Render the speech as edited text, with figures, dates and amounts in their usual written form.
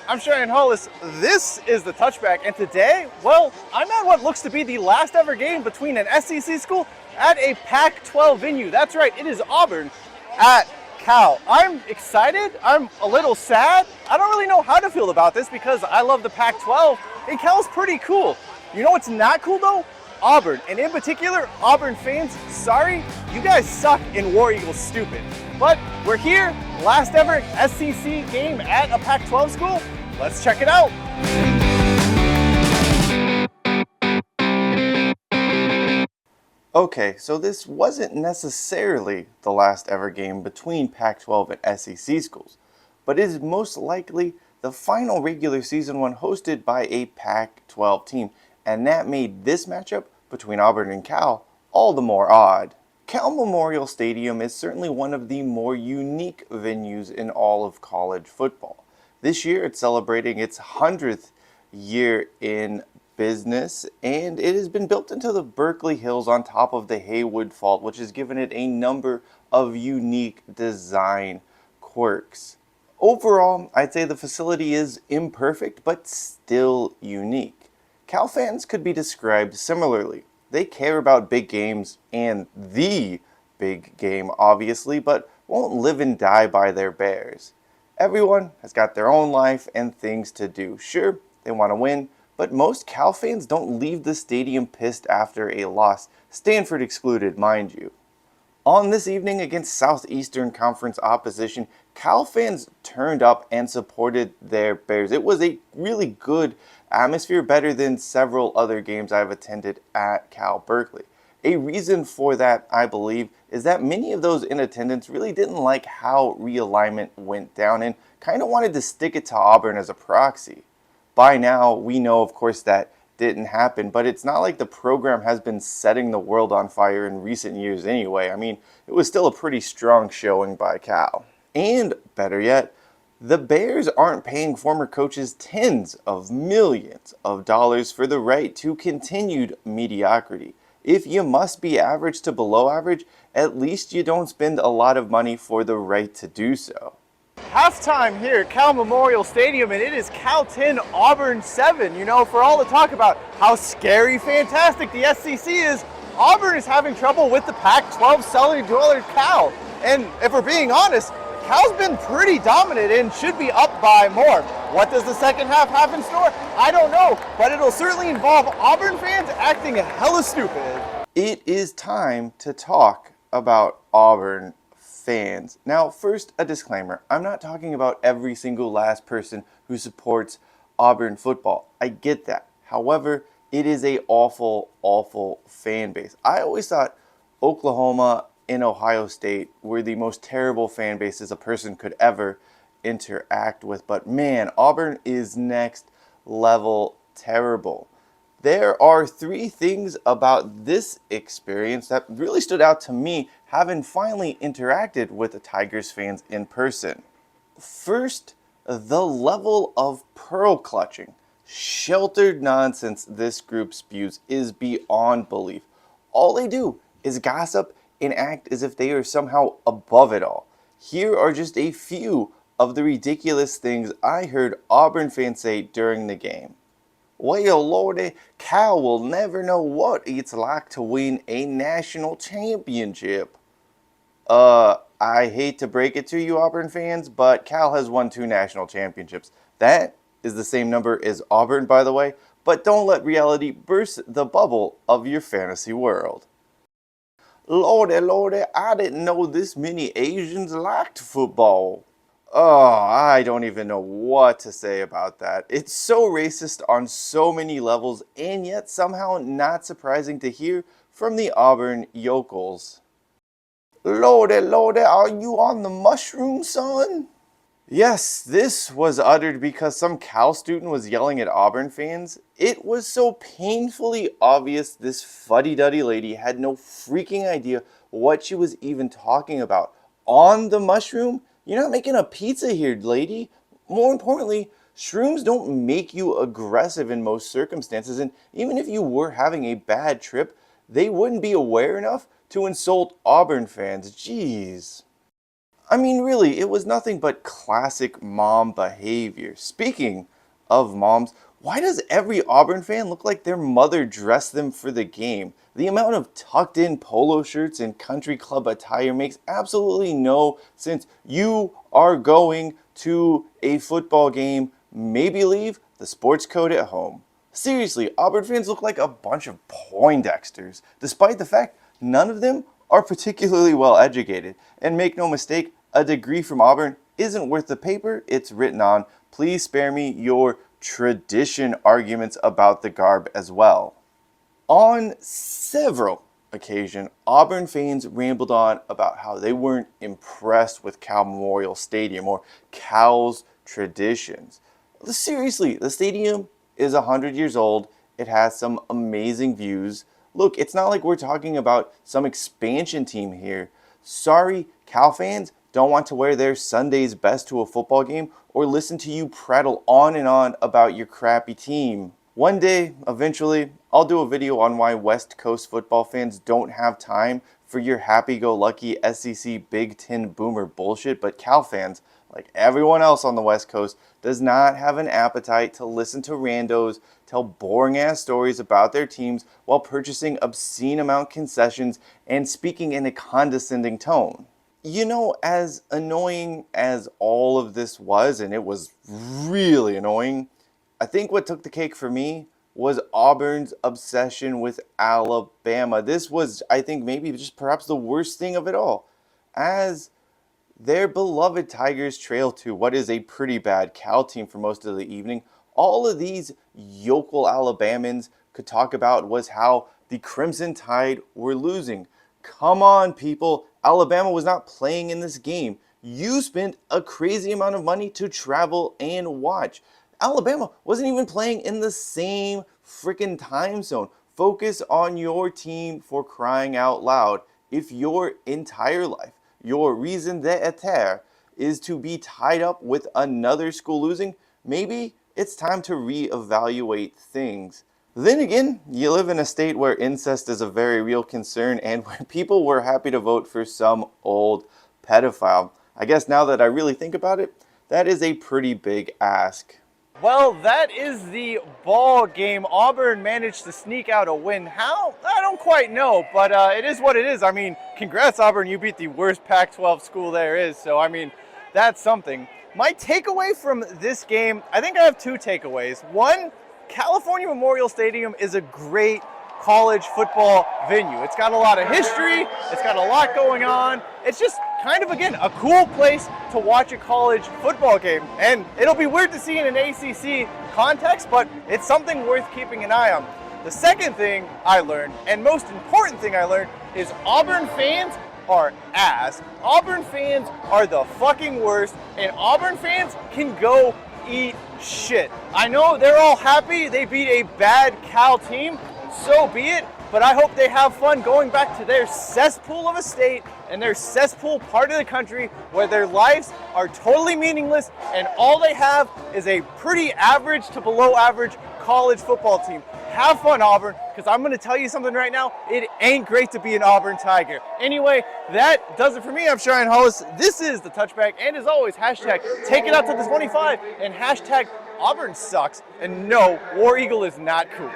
I'm Cheyenne Hollis. This is the Touchback, and today, well, I'm at what looks to be the last ever game between an SEC school at a Pac-12 venue. That's right, it is Auburn at Cal. I'm excited. I'm a little sad. I don't really know how to feel about this because I love the Pac-12, and Cal's pretty cool. You know what's not cool though? Auburn, and in particular, Auburn fans, sorry, you guys suck and War Eagles stupid. But we're here, last ever SEC game at a Pac-12 school. Let's check it out. Okay, so this wasn't necessarily the last ever game between Pac-12 and SEC schools, but it is most likely the final regular season one hosted by a Pac-12 team, and that made this matchup between Auburn and Cal all the more odd. Cal Memorial Stadium is certainly one of the more unique venues in all of college football. This year it's celebrating its 100th year in business, and it has been built into the Berkeley Hills on top of the Haywood Fault, which has given it a number of unique design quirks. Overall, I'd say the facility is imperfect, but still unique. Cal fans could be described similarly. They care about big games and the big game, obviously, but won't live and die by their Bears. Everyone has got their own life and things to do. Sure, they want to win, but most Cal fans don't leave the stadium pissed after a loss, Stanford excluded, mind you. On this evening against Southeastern Conference opposition, Cal fans turned up and supported their Bears. It was a really good atmosphere, better than several other games I've attended at Cal Berkeley. A reason for that, I believe, is that many of those in attendance really didn't like how realignment went down and kind of wanted to stick it to Auburn as a proxy. By now, we know, of course, that didn't happen, but it's not like the program has been setting the world on fire in recent years anyway. I mean, it was still a pretty strong showing by Cal. And better yet, the Bears aren't paying former coaches tens of millions of dollars for the right to continued mediocrity. If you must be average to below average, at least you don't spend a lot of money for the right to do so. Halftime here at Cal Memorial Stadium, and it is Cal 10, Auburn 7. You know, for all the talk about how scary fantastic the SEC is, Auburn is having trouble with the Pac-12 cellar dweller Cal. And if we're being honest, Cal's been pretty dominant and should be up by more. What does the second half have in store? I don't know, but it'll certainly involve Auburn fans acting hella stupid. It is time to talk about Auburn fans. Now, first, a disclaimer. I'm not talking about every single last person who supports Auburn football. I get that. However, it is a awful, awful fan base. I always thought Oklahoma and Ohio State were the most terrible fan bases a person could ever interact with. But man, Auburn is next level terrible. There are three things about this experience that really stood out to me, having finally interacted with the Tigers fans in person. First, the level of pearl clutching, sheltered nonsense this group spews is beyond belief. All they do is gossip and act as if they are somehow above it all. Here are just a few of the ridiculous things I heard Auburn fans say during the game. Well, Lordy, Cal will never know what it's like to win a national championship. I hate to break it to you, Auburn fans, but Cal has won 2 national championships. That is the same number as Auburn, by the way, but don't let reality burst the bubble of your fantasy world. Lordy, Lordy, I didn't know this many Asians liked football. Oh, I don't even know what to say about that. It's so racist on so many levels, and yet somehow not surprising to hear from the Auburn yokels. Lordy, Lordy, are you on the mushroom, son? Yes, this was uttered because some Cal student was yelling at Auburn fans. It was so painfully obvious this fuddy-duddy lady had no freaking idea what she was even talking about. On the mushroom? You're not making a pizza here, lady. More importantly, shrooms don't make you aggressive in most circumstances, and even if you were having a bad trip, they wouldn't be aware enough to insult Auburn fans. Jeez. I mean, really, it was nothing but classic mom behavior. Speaking of moms, why does every Auburn fan look like their mother dressed them for the game? The amount of tucked in polo shirts and country club attire makes absolutely no sense. You are going to a football game, maybe leave the sports coat at home. Seriously, Auburn fans look like a bunch of poindexters, despite the fact none of them are particularly well educated. And make no mistake, a degree from Auburn isn't worth the paper it's written on. Please spare me your tradition arguments about the garb as well. On several occasions, Auburn fans rambled on about how they weren't impressed with Cal Memorial Stadium or Cal's traditions. Seriously, the stadium is 100 years old. It has some amazing views. Look, it's not like we're talking about some expansion team here. Sorry, Cal fans don't want to wear their Sunday's best to a football game or listen to you prattle on and on about your crappy team. One day, eventually, I'll do a video on why West Coast football fans don't have time for your happy-go-lucky SEC Big Ten boomer bullshit, but Cal fans, like everyone else on the West Coast, does not have an appetite to listen to randos tell boring-ass stories about their teams while purchasing obscene amount concessions and speaking in a condescending tone. You know, as annoying as all of this was, and it was really annoying, I think what took the cake for me was Auburn's obsession with Alabama. This was, I think, maybe just perhaps the worst thing of it all. As their beloved Tigers trail to what is a pretty bad Cal team for most of the evening, all of these yokel Alabamans could talk about was how the Crimson Tide were losing. Come on, people. Alabama was not playing in this game. You spent a crazy amount of money to travel and watch. Alabama wasn't even playing in the same freaking time zone. Focus on your team, for crying out loud. If your entire life, your raison d'etre is to be tied up with another school losing, maybe it's time to reevaluate things. Then again, you live in a state where incest is a very real concern and where people were happy to vote for some old pedophile. I guess now that I really think about it, that is a pretty big ask. Well, that is the ball game. Auburn managed to sneak out a win. How? I don't quite know, but it is what it is. I mean, congrats, Auburn. You beat the worst Pac-12 school there is. So, I mean, that's something. My takeaway from this game, I think I have two takeaways. One, California Memorial Stadium is a great college football venue. It's got a lot of history. It's got a lot going on. It's just kind of, again, a cool place to watch a college football game. And it'll be weird to see in an ACC context, but it's something worth keeping an eye on. The second thing I learned, and most important thing I learned, is Auburn fans are ass. Auburn fans are the fucking worst, and Auburn fans can go eat shit. I know they're all happy they beat a bad Cal team, so be it, but I hope they have fun going back to their cesspool of a state and their cesspool part of the country where their lives are totally meaningless and all they have is a pretty average to below average college football team. Have fun, Auburn, because I'm going to tell you something right now. It ain't great to be an Auburn Tiger. Anyway, that does it for me. I'm Cheyenne Hollis. This is the Touchback, and as always, hashtag take it out to the 25 and hashtag Auburn sucks. And no, War Eagle is not cool.